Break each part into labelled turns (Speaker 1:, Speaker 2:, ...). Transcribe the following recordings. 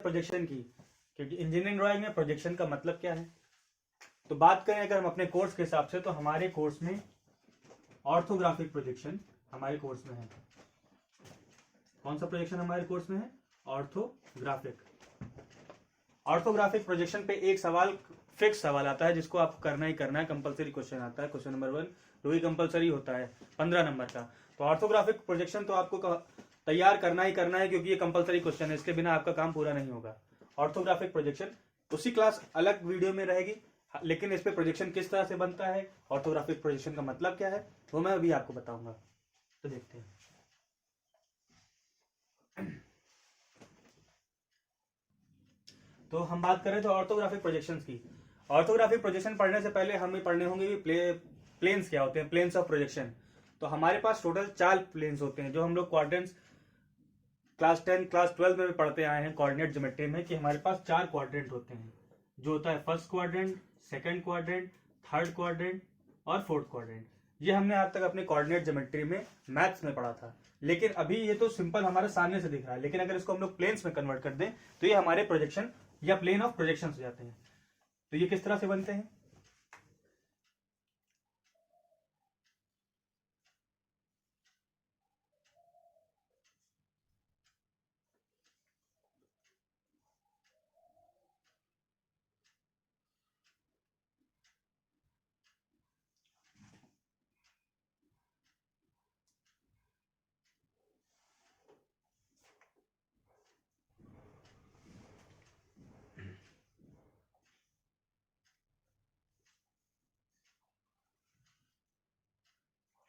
Speaker 1: Projection की, क्योंकि engineering drawing में प्रोजेक्शन का मतलब क्या है। तो बात करें अगर हम अपने कोर्स के हिसाब से, तो हमारे कोर्स में ऑर्थोग्राफिक प्रोजेक्शन हमारे कोर्स में है। कौन सा प्रोजेक्शन हमारे कोर्स में है? ऑर्थोग्राफिक। ऑर्थोग्राफिक प्रोजेक्शन पे एक सवाल, फिक्स सवाल आता है जिसको आपको करना ही करना है, कंपलसरी क्वेश्चन आता है, क्वेश्चन नंबर 1 जो ही कंपलसरी होता है 15 नंबर का। तो ऑर्थोग्राफिक प्रोजेक्शन तो आपको तैयार करना ही करना है, क्योंकि ये कंपलसरी क्वेश्चन है, इसके बिना आपका काम पूरा नहीं होगा। ऑर्थोग्राफिक प्रोजेक्शन उसी क्लास अलग वीडियो में रहेगी, लेकिन इस पे प्रोजेक्शन किस तरह से बनता है, ऑर्थोग्राफिक प्रोजेक्शन का मतलब क्या है, वो मैं अभी आपको बताऊंगा। तो देखते हैं। तो हम बात करें तो ऑर्थोग्राफिक प्रोजेक्शंस की। ऑर्थोग्राफिक प्रोजेक्शन पढ़ने से पहले हमें पढ़ने होंगे प्लेन्स क्या होते हैं, प्लेन्स ऑफ प्रोजेक्शन। तो हमारे पास टोटल 4 प्लेन्स होते हैं, जो हम लोग क्वाड्रेंट्स क्लास 10 क्लास 12 में भी पढ़ते आए हैं कोऑर्डिनेट ज्योमेट्री में, कि हमारे पास 4 क्वाड्रेंट होते हैं, जो होता है first quadrant, second quadrant, third quadrant और फोर्थ क्वाड्रेंट। ये हमने आज तक अपने कोऑर्डिनेट ज्योमेट्री में मैथ्स में पढ़ा था, लेकिन अभी ये तो सिंपल हमारे सामने से दिख रहा है, लेकिन अगर इसको हम लोग प्लेन्स में कन्वर्ट कर दें तो ये हमारे प्रोजेक्शन या प्लेन ऑफ प्रोजेक्शन हो जाते हैं। तो ये किस तरह से बनते हैं?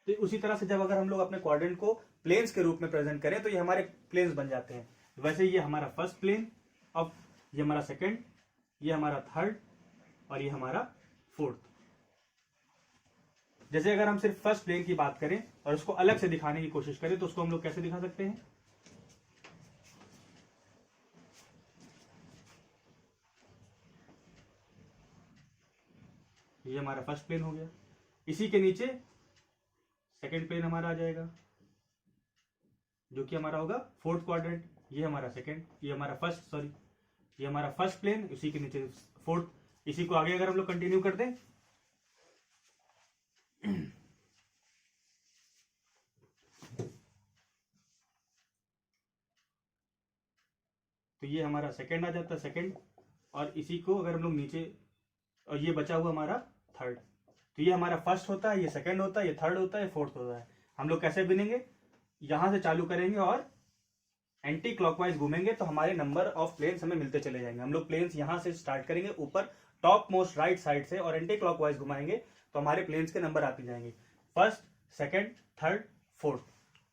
Speaker 1: तो उसी तरह से जब अगर हम लोग अपने क्वाड्रेंट को प्लेन्स के रूप में प्रेजेंट करें तो ये हमारे प्लेन्स बन जाते हैं। वैसे ये हमारा फर्स्ट प्लेन, अब ये हमारा सेकंड, ये हमारा थर्ड और ये हमारा फोर्थ। जैसे अगर हम सिर्फ फर्स्ट प्लेन की बात करें और उसको अलग से दिखाने की कोशिश करें तो उसको हम लोग कैसे दिखा सकते हैं? ये हमारा फर्स्ट प्लेन हो गया, इसी के नीचे सेकंड प्लेन हमारा आ जाएगा, जो कि हमारा होगा फोर्थ क्वाड्रेंट। ये हमारा सेकंड, ये हमारा फर्स्ट प्लेन, उसी के नीचे फोर्थ। इसी को आगे अगर हम लोग कंटिन्यू कर दें तो ये हमारा सेकंड आ जाता है, सेकंड, और इसी को अगर हम लोग नीचे, और ये बचा हुआ हमारा थर्ड। तो ये हमारा फर्स्ट होता है, ये सेकंड होता है, ये थर्ड होता है, ये फोर्थ होता है। हम लोग कैसे बिनेंगे? यहां से चालू करेंगे और एंटी क्लॉकवाइज घूमेंगे तो हमारे नंबर ऑफ प्लेन्स हमें मिलते चले जाएंगे। हम लोग प्लेन्स यहां से स्टार्ट करेंगे ऊपर टॉप मोस्ट राइट साइड से, और एंटी क्लॉकवाइज घुमाएंगे तो हमारे प्लेन्स के नंबर आते जाएंगे, फर्स्ट, सेकंड, थर्ड, फोर्थ।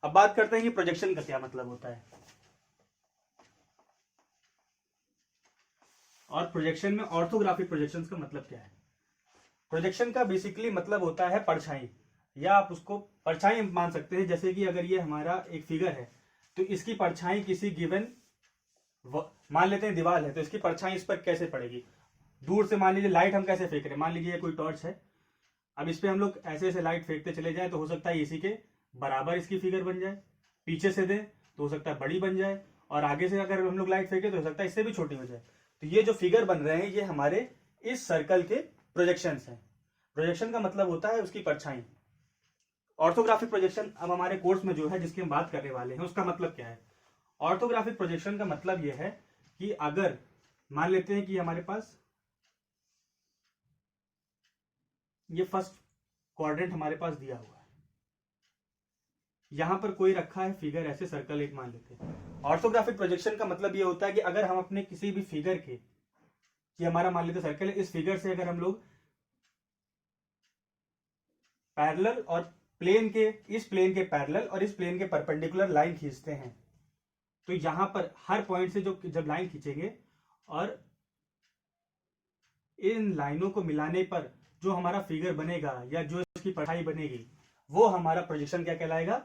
Speaker 1: अब बात करते हैं कि प्रोजेक्शन का क्या मतलब होता है, और प्रोजेक्शन में ऑर्थोग्राफिक प्रोजेक्शन का मतलब क्या है। प्रोजेक्शन का बेसिकली मतलब होता है परछाई, या आप उसको परछाई मान सकते हैं। जैसे कि अगर ये हमारा एक फिगर है तो इसकी परछाई किसी गिवन, मान लेते हैं दीवार है, तो इसकी परछाई इस पर कैसे पड़ेगी? दूर से मान लीजिए लाइट हम कैसे फेंक रहे हैं, मान लीजिए कोई टॉर्च है, अब इस पे हम लोग ऐसे ऐसे लाइट फेंकते चले जाए तो हो सकता है इसी के बराबर इसकी फिगर बन जाए, पीछे से दे तो हो सकता है बड़ी बन जाए, और आगे से अगर हम लोग लाइट फेंके तो हो सकता है इससे भी छोटी हो जाए। तो ये जो फिगर बन रहे हैं ये हमारे इस सर्कल के प्रोजेक्शन हैं। प्रोजेक्शन का मतलब होता है उसकी परछाई। ऑर्थोग्राफिक प्रोजेक्शन अब हमारे कोर्स में जो है जिसकी हम बात करने वाले हैं उसका मतलब क्या है। ऑर्थोग्राफिक प्रोजेक्शन का मतलब यह है कि अगर मान लेते हैं कि हमारे पास ये फर्स्ट क्वाड्रेंट हमारे पास दिया हुआ है, यहां पर कोई रखा है फिगर, ऐसे सर्कल एक मान लेते हैं। ऑर्थोग्राफिक प्रोजेक्शन का मतलब ये होता है कि अगर हम अपने किसी भी फिगर के, ये हमारा मान लेते सर्कल है, इस फिगर से अगर हम लोग पैरेलल और प्लेन के, इस प्लेन के पैरेलल और इस प्लेन के परपेंडिकुलर लाइन खींचते हैं, तो यहां पर हर पॉइंट से जो जब लाइन खींचेंगे और इन लाइनों को मिलाने पर जो हमारा फिगर बनेगा या जो इसकी परछाई बनेगी वो हमारा प्रोजेक्शन क्या कहलाएगा?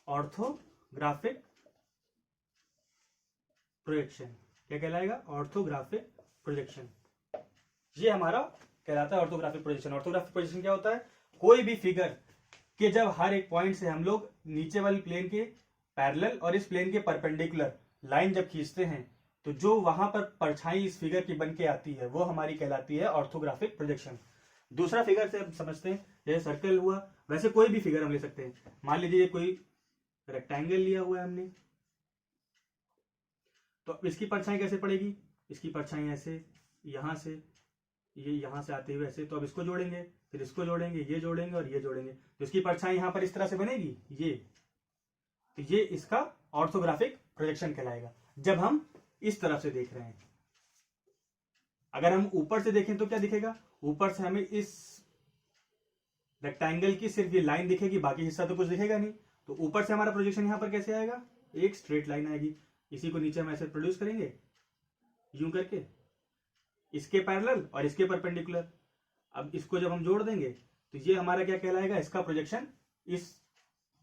Speaker 1: Orthographic projection. क्या कहलाएगा? Orthographic projection. ये हमारा कहलाता है ऑर्थोग्राफिक प्रोजेक्शन। ऑर्थोग्राफिक प्रोजेक्शन क्या होता है? कोई भी फिगर के जब हर एक पॉइंट से हम लोग नीचे वाले प्लेन के पैरेलल और इस प्लेन के परपेंडिकुलर लाइन जब खींचते हैं तो जो वहां पर परछाई इस फिगर की बन के आती है वो हमारी कहलाती है ऑर्थोग्राफिक प्रोजेक्शन। दूसरा फिगर से हम समझते हैं, जैसे सर्कल हुआ, वैसे कोई भी फिगर हम ले सकते हैं। मान लीजिए कोई रेक्टेंगल लिया हुआ है हमने, तो इसकी परछाई कैसे पड़ेगी, इसकी परछाई ऐसे, यहां से, ये यहां से आते हुए ऐसे, तो अब इसको जोड़ेंगे, फिर इसको जोड़ेंगे, ये जोड़ेंगे और ये जोड़ेंगे, तो इसकी परछाई यहां पर इस तरह से बनेगी, ये, तो ये इसका ऑर्थोग्राफिक प्रोजेक्शन कहलाएगा जब हम इस तरफ से देख रहे हैं। अगर हम ऊपर से देखें तो क्या दिखेगा, ऊपर से हमें इस रेक्टेंगल की सिर्फ ये लाइन दिखेगी, बाकी हिस्सा तो कुछ दिखेगा नहीं। तो ऊपर से हमारा प्रोजेक्शन यहां पर कैसे आएगा, एक स्ट्रेट लाइन आएगी, इसी को नीचे हम ऐसे प्रोड्यूस करेंगे यूं करके, इसके पैरेलल और इसके परपेंडिकुलर। अब इसको जब हम जोड़ देंगे तो ये हमारा क्या कहलाएगा, इसका प्रोजेक्शन इस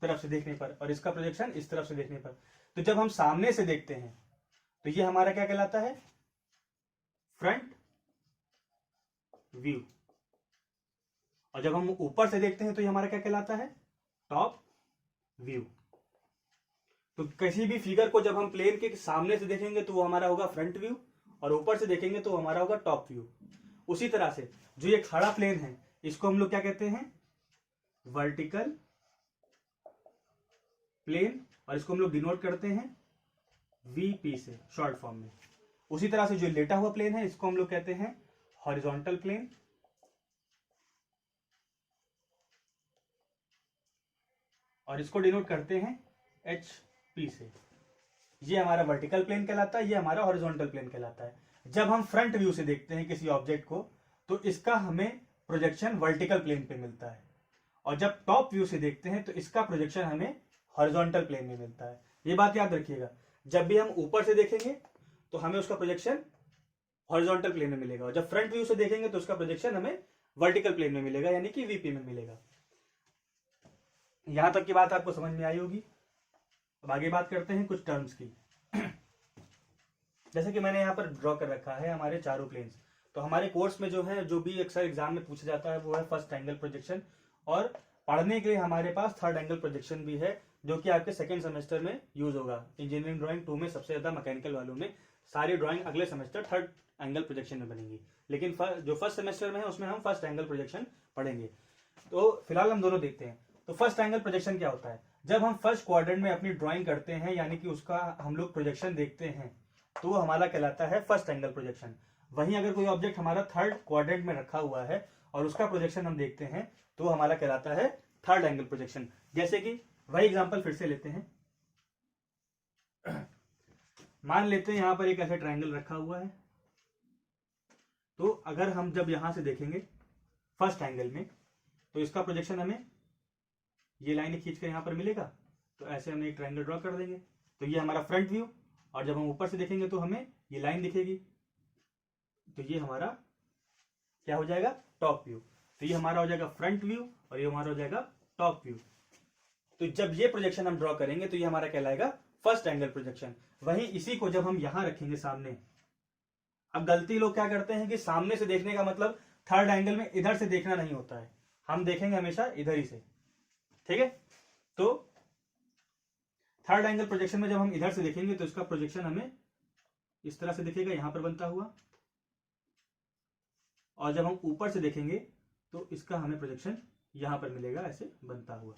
Speaker 1: तरफ से देखने पर और इसका प्रोजेक्शन इस तरफ से देखने पर। तो जब हम सामने से देखते हैं तो ये हमारा क्या कहलाता है, फ्रंट व्यू, और जब हम ऊपर से देखते हैं तो ये हमारा क्या कहलाता है, टॉप व्यू। तो किसी भी फिगर को जब हम प्लेन के सामने से देखेंगे तो वो हमारा होगा फ्रंट व्यू, और ऊपर से देखेंगे तो हमारा होगा टॉप व्यू। उसी तरह से जो ये खड़ा प्लेन है इसको हम लोग क्या कहते हैं, वर्टिकल प्लेन, और इसको हम लोग डिनोट करते हैं वीपी से, शॉर्ट फॉर्म में। उसी तरह से जो लेटा हुआ प्लेन है इसको हम लोग कहते हैं हॉरिजॉन्टल प्लेन, और इसको डिनोट करते हैं एचपी से। ये हमारा वर्टिकल प्लेन कहलाता है, ये हमारा हॉरिजॉन्टल प्लेन कहलाता है। जब हम फ्रंट व्यू से देखते हैं किसी ऑब्जेक्ट को तो इसका हमें प्रोजेक्शन वर्टिकल प्लेन पे मिलता है, और जब टॉप व्यू से देखते हैं तो इसका प्रोजेक्शन हमें हॉरिजॉन्टल प्लेन में मिलता है। ये बात याद रखिएगा, जब भी हम ऊपर से देखेंगे तो हमें उसका प्रोजेक्शन हॉरिजॉन्टल प्लेन में मिलेगा, और जब फ्रंट व्यू से देखेंगे तो उसका प्रोजेक्शन हमें वर्टिकल प्लेन में मिलेगा, यानी कि वीपी में मिलेगा। यहां तक की बात आपको समझ में आई होगी। अब आगे बात करते हैं कुछ टर्म्स की। जैसे कि मैंने यहाँ पर ड्रॉ कर रखा है हमारे चारों प्लेन्स। तो हमारे कोर्स में जो है, जो भी अक्सर एग्जाम में पूछा जाता है वो है फर्स्ट एंगल प्रोजेक्शन, और पढ़ने के लिए हमारे पास थर्ड एंगल प्रोजेक्शन भी है, जो कि आपके सेकंड सेमेस्टर में यूज होगा। इंजीनियरिंग ड्राइंग 2 में सबसे ज्यादा मैकेनिकल वालों में सारी ड्राइंग अगले सेमेस्टर थर्ड एंगल प्रोजेक्शन में बनेंगी, लेकिन जो फर्स्ट सेमेस्टर में है उसमें हम फर्स्ट एंगल प्रोजेक्शन पढ़ेंगे। तो फिलहाल हम दोनों देखते हैं। तो फर्स्ट एंगल प्रोजेक्शन क्या होता है, जब हम फर्स्ट क्वाड्रेंट में अपनी ड्राइंग करते हैं, यानी कि उसका हम लोग प्रोजेक्शन देखते हैं, तो वो हमारा कहलाता है फर्स्ट एंगल प्रोजेक्शन। वहीं अगर कोई ऑब्जेक्ट हमारा थर्ड क्वाड्रेंट में रखा हुआ है और उसका प्रोजेक्शन हम देखते हैं तो हमारा कहलाता है थर्ड एंगल प्रोजेक्शन। जैसे कि वही एग्जांपल फिर से लेते हैं। मान लेते हैं यहां पर एक ऐसा ट्रायंगल रखा हुआ है, तो अगर हम जब यहां से देखेंगे फर्स्ट एंगल में तो इसका प्रोजेक्शन हमें ये लाइन खींच कर यहां पर मिलेगा। तो ऐसे हम एक ट्रायंगल ड्रॉ कर देंगे, तो ये हमारा फ्रंट व्यू, और जब हम ऊपर से देखेंगे तो हमें ये लाइन दिखेगी, तो ये हमारा क्या हो जाएगा, टॉप व्यू। तो ये हमारा हो जाएगा फ्रंट व्यू और ये हमारा हो जाएगा टॉप व्यू। तो जब ये प्रोजेक्शन हम ड्रॉ करेंगे तो ये हमारा कहलाएगा फर्स्ट एंगल प्रोजेक्शन। वहीं इसी को जब हम यहां रखेंगे सामने, अब गलती लोग क्या करते हैं कि सामने से देखने का मतलब थर्ड एंगल में इधर से देखना नहीं होता है, हम देखेंगे हमेशा इधर ही से, ठीक है। तो थर्ड एंगल प्रोजेक्शन में जब हम इधर से देखेंगे तो इसका प्रोजेक्शन हमें इस तरह से दिखेगा, यहां पर बनता हुआ, और जब हम ऊपर से देखेंगे तो इसका हमें प्रोजेक्शन यहां पर मिलेगा ऐसे बनता हुआ।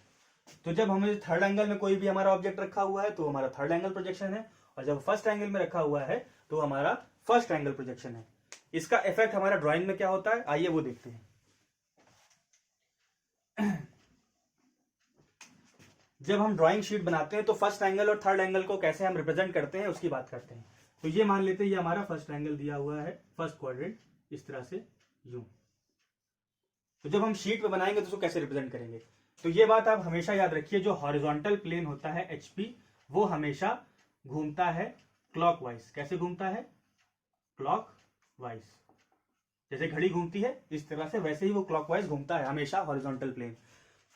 Speaker 1: तो जब हमें थर्ड एंगल में कोई भी हमारा ऑब्जेक्ट रखा हुआ है तो हमारा थर्ड एंगल प्रोजेक्शन है, और जब फर्स्ट एंगल में रखा हुआ है तो हमारा फर्स्ट एंगल प्रोजेक्शन है। इसका इफेक्ट हमारा ड्राइंग में क्या होता है, आइए वो देखते हैं। जब हम ड्राइंग शीट बनाते हैं तो फर्स्ट एंगल और थर्ड एंगल को कैसे हम रिप्रेजेंट करते हैं उसकी बात करते हैं। तो ये मान लेते हैं ये हमारा फर्स्ट एंगल दिया हुआ है, फर्स्ट क्वाड्रेंट, इस तरह से यूं। तो जब हम शीट पे बनाएंगे तो उसको कैसे रिप्रेजेंट करेंगे, तो ये बात आप हमेशा याद रखिए, जो हॉरिजॉन्टल प्लेन होता है एचपी, वो हमेशा घूमता है क्लॉकवाइज। कैसे घूमता है, क्लॉकवाइज। जैसे घड़ी घूमती है इस तरह से, वैसे ही वो क्लॉकवाइज घूमता है हमेशा हॉरिजॉन्टल प्लेन।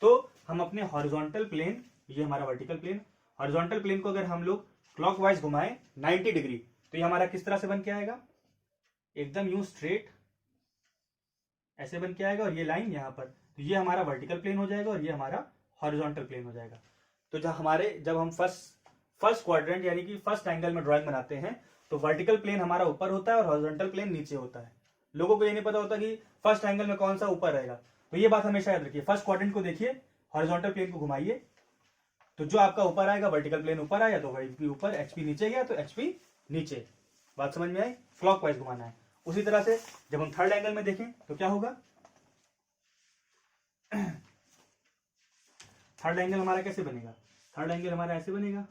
Speaker 1: तो हम अपने हॉरिजॉन्टल प्लेन, ये हमारा वर्टिकल प्लेन, हॉरिजॉन्टल प्लेन को अगर हम लोग क्लॉकवाइज घुमाएं 90 डिग्री तो ये हमारा किस तरह से बन के आएगा, एकदम यूं स्ट्रेट ऐसे बन के आएगा, और ये लाइन यहां पर, तो ये हमारा वर्टिकल प्लेन हो जाएगा और ये हमारा हॉरिजॉन्टल प्लेन हो जाएगा। तो जब हम फर्स्ट क्वाड्रेंट यानी कि फर्स्ट एंगल में ड्राइंग बनाते हैं तो वर्टिकल प्लेन हमारा ऊपर होता है और हॉरिजॉन्टल प्लेन नीचे होता है। लोगों को ये नहीं पता होता कि फर्स्ट एंगल में कौन सा ऊपर रहेगा, तो ये बात हमेशा याद रखिए। फर्स्ट क्वाड्रेंट को देखिए, हॉरिजॉन्टल प्लेन को घुमाइए, तो जो आपका ऊपर आएगा वर्टिकल प्लेन ऊपर आया तो वीपी ऊपर, एचपी नीचे गया तो एचपी नीचे। बात समझ में आई? क्लॉकवाइज घुमाना है। उसी तरह से जब हम थर्ड एंगल में देखें तो क्या होगा, थर्ड एंगल हमारा कैसे बनेगा, थर्ड एंगल हमारा ऐसे बनेगा,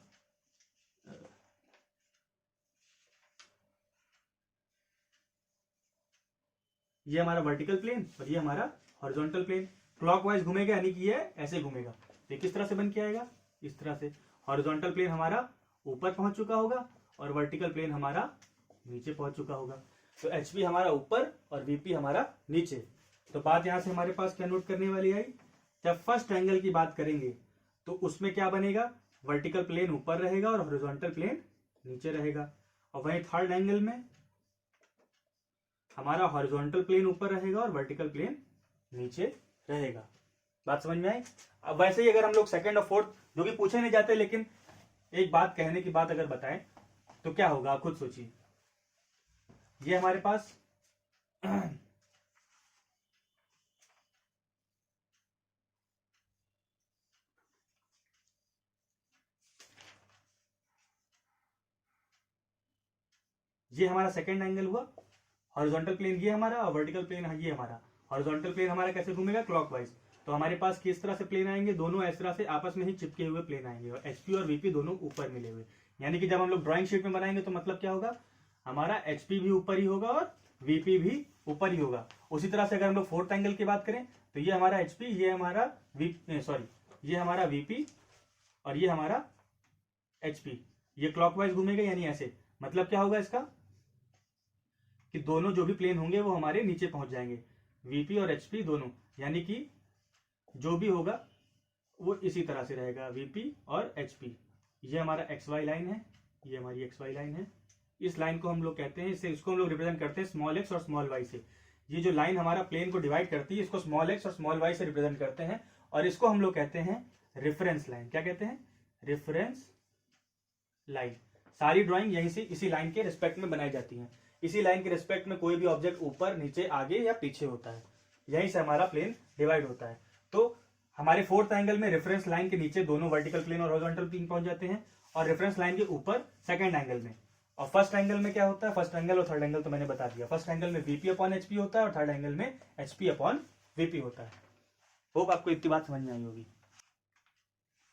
Speaker 1: ये हमारा वर्टिकल प्लेन और ये हमारा हॉरिजॉन्टल प्लेन। क्लॉकवाइज घूमेगा यानी कि ये ऐसे घूमेगा। ये किस तरह से बन के आएगा, इस तरह से। हॉरिजॉन्टल प्लेन हमारा ऊपर पहुंच चुका होगा और वर्टिकल प्लेन हमारा नीचे पहुंच चुका होगा। तो एचपी हमारा ऊपर और वीपी हमारा नीचे। तो बात यहां से हमारे पास क्या नोट करने वाली आई, जब फर्स्ट एंगल की बात करेंगे तो उसमें क्या बनेगा, वर्टिकल प्लेन ऊपर रहेगा और हॉरिजॉन्टल प्लेन नीचे रहेगा। और वहीं थर्ड एंगल में हमारा हॉरिजॉन्टल प्लेन ऊपर रहेगा और वर्टिकल प्लेन नीचे रहेगा। बात समझ में आई? अब वैसे ही अगर हम लोग सेकंड और फोर्थ, जो कि पूछे नहीं जाते, लेकिन एक बात कहने की बात अगर बताएं तो क्या होगा, आप खुद सोचिए। ये हमारे पास ये हमारा सेकंड एंगल हुआ, हॉरिजॉन्टल प्लेन ये हमारा और वर्टिकल प्लेन ये हमारा। हॉरिजॉन्टल प्लेन हमारा कैसे घूमेगा, क्लॉकवाइज। तो हमारे पास किस तरह से प्लेन आएंगे, दोनों इस तरह से आपस में ही चिपके हुए प्लेन आएंगे और एचपी और वीपी दोनों ऊपर मिले हुए। यानी कि जब हम लोग ड्राइंग शीट में बनाएंगे तो मतलब क्या होगा, हमारा एचपी भी ऊपर ही होगा और वीपी भी ऊपर ही होगा। उसी तरह से अगर हम लोग फोर्थ एंगल की बात करें तो ये हमारा एचपी, ये हमारा ये हमारा वीपी और ये हमारा एचपी। ये क्लॉकवाइज घूमेगा यानी ऐसे। मतलब क्या होगा इसका, कि दोनों जो भी प्लेन होंगे वो हमारे नीचे पहुंच जाएंगे, वीपी और एचपी दोनों। यानी कि जो भी होगा वो इसी तरह से रहेगा, वीपी और एचपी। ये हमारा एक्स वाई लाइन है, ये हमारी एक्स वाई लाइन है। इस लाइन को हम लोग कहते हैं, इसको हम लोग रिप्रेजेंट करते हैं स्मॉल एक्स और स्मॉल वाई से। ये जो लाइन हमारा प्लेन को डिवाइड करती है, इसको स्मॉल एक्स और स्मॉल वाई से रिप्रेजेंट करते हैं और इसको हम लोग कहते हैं रेफरेंस लाइन। क्या कहते हैं, रेफरेंस लाइन। सारी ड्राइंग यहीं से इसी लाइन के रिस्पेक्ट में बनाई जाती है। इसी लाइन के रिस्पेक्ट में कोई भी ऑब्जेक्ट ऊपर, नीचे, आगे या पीछे होता है, यहीं से हमारा प्लेन डिवाइड होता है। तो हमारे फोर्थ एंगल में रेफरेंस लाइन के नीचे दोनों वर्टिकल प्लेन और हॉरिजॉन्टल प्लेन पहुंच जाते हैं और रेफरेंस लाइन के ऊपर सेकंड एंगल में। और फर्स्ट एंगल में क्या होता है, फर्स्ट एंगल और थर्ड एंगल तो मैंने बता दिया। फर्स्ट एंगल में वीपी अपॉन एचपी होता है और थर्ड एंगल में एचपी अपॉन वीपी होता है। होप आपको इतनी बात समझ में आई होगी।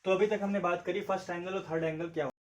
Speaker 1: तो अभी तक हमने बात करी फर्स्ट एंगल और थर्ड एंगल क्या